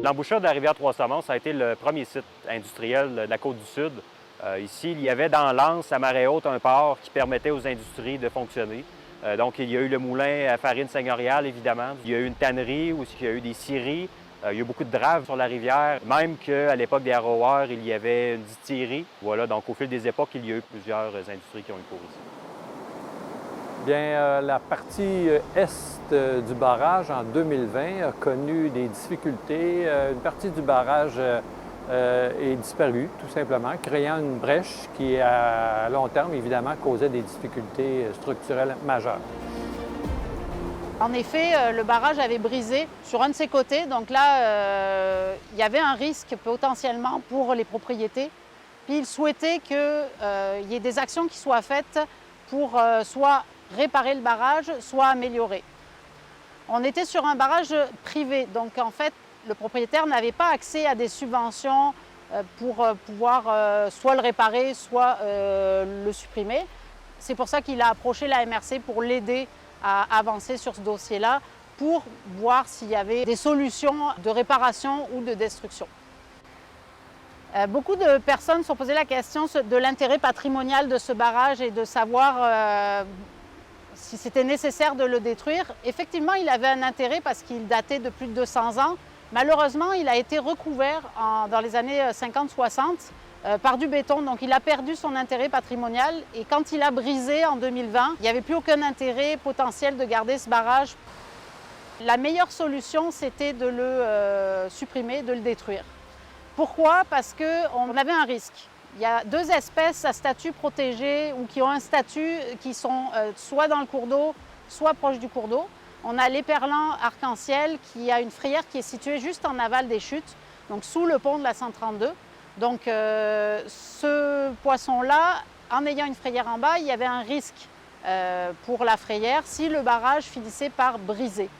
L'embouchure de la rivière Trois-Saumons, ça a été le premier site industriel de la Côte-du-Sud. Ici, il y avait dans l'Anse, à marée haute, un port qui permettait aux industries de fonctionner. Donc, il y a eu le moulin à farine seigneuriale, évidemment. Il y a eu une tannerie, aussi il y a eu des scieries. Il y a eu beaucoup de draves sur la rivière. Même qu'à l'époque des Harrowers, il y avait une distillerie. Voilà, donc au fil des époques, il y a eu plusieurs industries qui ont eu cours ici. Bien, la partie est du barrage en 2020 a connu des difficultés. Une partie du barrage est disparue, tout simplement, créant une brèche qui, à long terme, évidemment, causait des difficultés structurelles majeures. En effet, le barrage avait brisé sur un de ses côtés. Donc là, il y avait un risque potentiellement pour les propriétés. Puis il souhaitait qu'il y ait des actions qui soient faites pour soit réparer le barrage, soit améliorer. On était sur un barrage privé, donc en fait, le propriétaire n'avait pas accès à des subventions pour pouvoir soit le réparer, soit le supprimer. C'est pour ça qu'il a approché la MRC pour l'aider à avancer sur ce dossier-là, pour voir s'il y avait des solutions de réparation ou de destruction. Beaucoup de personnes se sont posé la question de l'intérêt patrimonial de ce barrage et de savoir si c'était nécessaire de le détruire. Effectivement, il avait un intérêt parce qu'il datait de plus de 200 ans. Malheureusement, il a été recouvert dans les années 50-60 par du béton, donc il a perdu son intérêt patrimonial. Et quand il a brisé en 2020, il n'y avait plus aucun intérêt potentiel de garder ce barrage. La meilleure solution, c'était de le supprimer, de le détruire. Pourquoi? Parce qu'on avait un risque. Il y a deux espèces à statut protégé ou qui ont un statut qui sont soit dans le cours d'eau, soit proche du cours d'eau. On a l'éperlan arc-en-ciel qui a une frayère qui est située juste en aval des chutes, donc sous le pont de la 132. Donc ce poisson-là, en ayant une frayère en bas, il y avait un risque pour la frayère si le barrage finissait par briser.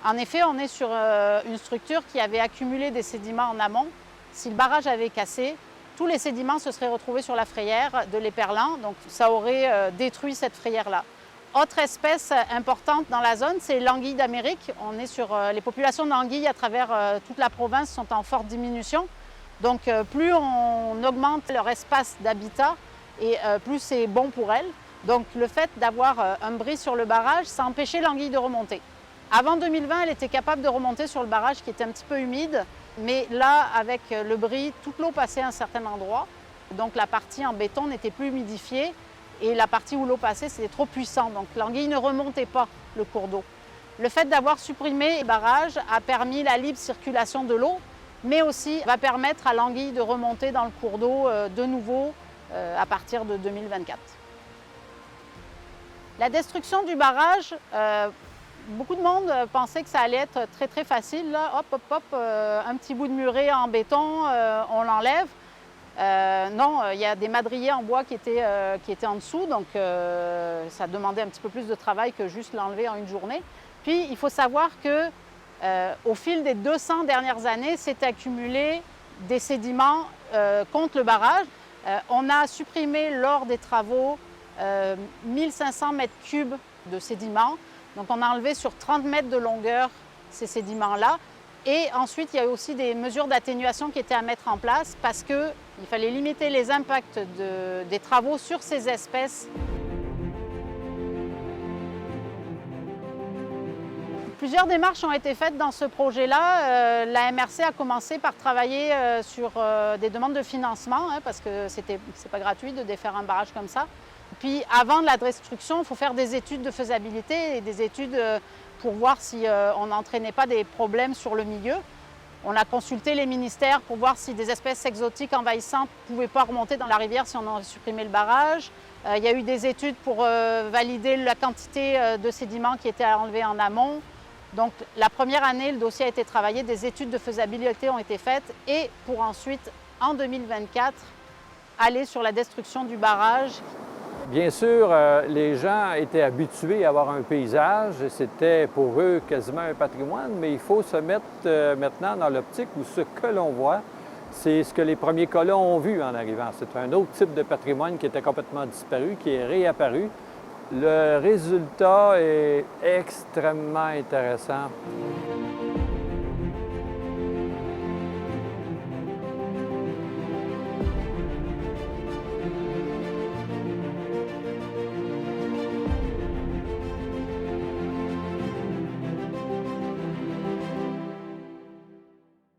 En effet, on est sur une structure qui avait accumulé des sédiments en amont. Si le barrage avait cassé, tous les sédiments se seraient retrouvés sur la frayère de l'éperlan, donc ça aurait détruit cette frayère-là. Autre espèce importante dans la zone, c'est l'anguille d'Amérique. On est sur les populations d'anguilles à travers toute la province sont en forte diminution. Donc plus on augmente leur espace d'habitat et plus c'est bon pour elles. Donc le fait d'avoir un bris sur le barrage, ça empêchait l'anguille de remonter. Avant 2020, elle était capable de remonter sur le barrage qui était un petit peu humide. Mais là, avec le bris, toute l'eau passait à un certain endroit. Donc la partie en béton n'était plus humidifiée et la partie où l'eau passait, c'était trop puissant. Donc l'anguille ne remontait pas le cours d'eau. Le fait d'avoir supprimé le barrage a permis la libre circulation de l'eau, mais aussi va permettre à l'anguille de remonter dans le cours d'eau de nouveau à partir de 2024. La destruction du barrage, beaucoup de monde pensait que ça allait être très très facile. Là. Hop, hop, hop, un petit bout de muret en béton, on l'enlève. Non, il y a des madriers en bois qui étaient en dessous, donc ça demandait un petit peu plus de travail que juste l'enlever en une journée. Puis il faut savoir que au fil des 200 dernières années, s'est accumulé des sédiments contre le barrage. On a supprimé lors des travaux 1500 mètres cubes de sédiments. Donc on a enlevé sur 30 mètres de longueur ces sédiments-là. Et ensuite, il y a aussi des mesures d'atténuation qui étaient à mettre en place parce qu'il fallait limiter les impacts des travaux sur ces espèces. Plusieurs démarches ont été faites dans ce projet-là. La MRC a commencé par travailler sur des demandes de financement parce que c'est pas gratuit de défaire un barrage comme ça. Puis avant de la destruction, il faut faire des études de faisabilité et des études pour voir si on n'entraînait pas des problèmes sur le milieu. On a consulté les ministères pour voir si des espèces exotiques envahissantes ne pouvaient pas remonter dans la rivière si on avait supprimé le barrage. Il y a eu des études pour valider la quantité de sédiments qui étaient enlevés en amont. Donc la première année, le dossier a été travaillé, des études de faisabilité ont été faites et pour ensuite, en 2024, aller sur la destruction du barrage. Bien sûr, les gens étaient habitués à avoir un paysage. C'était pour eux quasiment un patrimoine, mais il faut se mettre maintenant dans l'optique où ce que l'on voit, c'est ce que les premiers colons ont vu en arrivant. C'est un autre type de patrimoine qui était complètement disparu, qui est réapparu. Le résultat est extrêmement intéressant.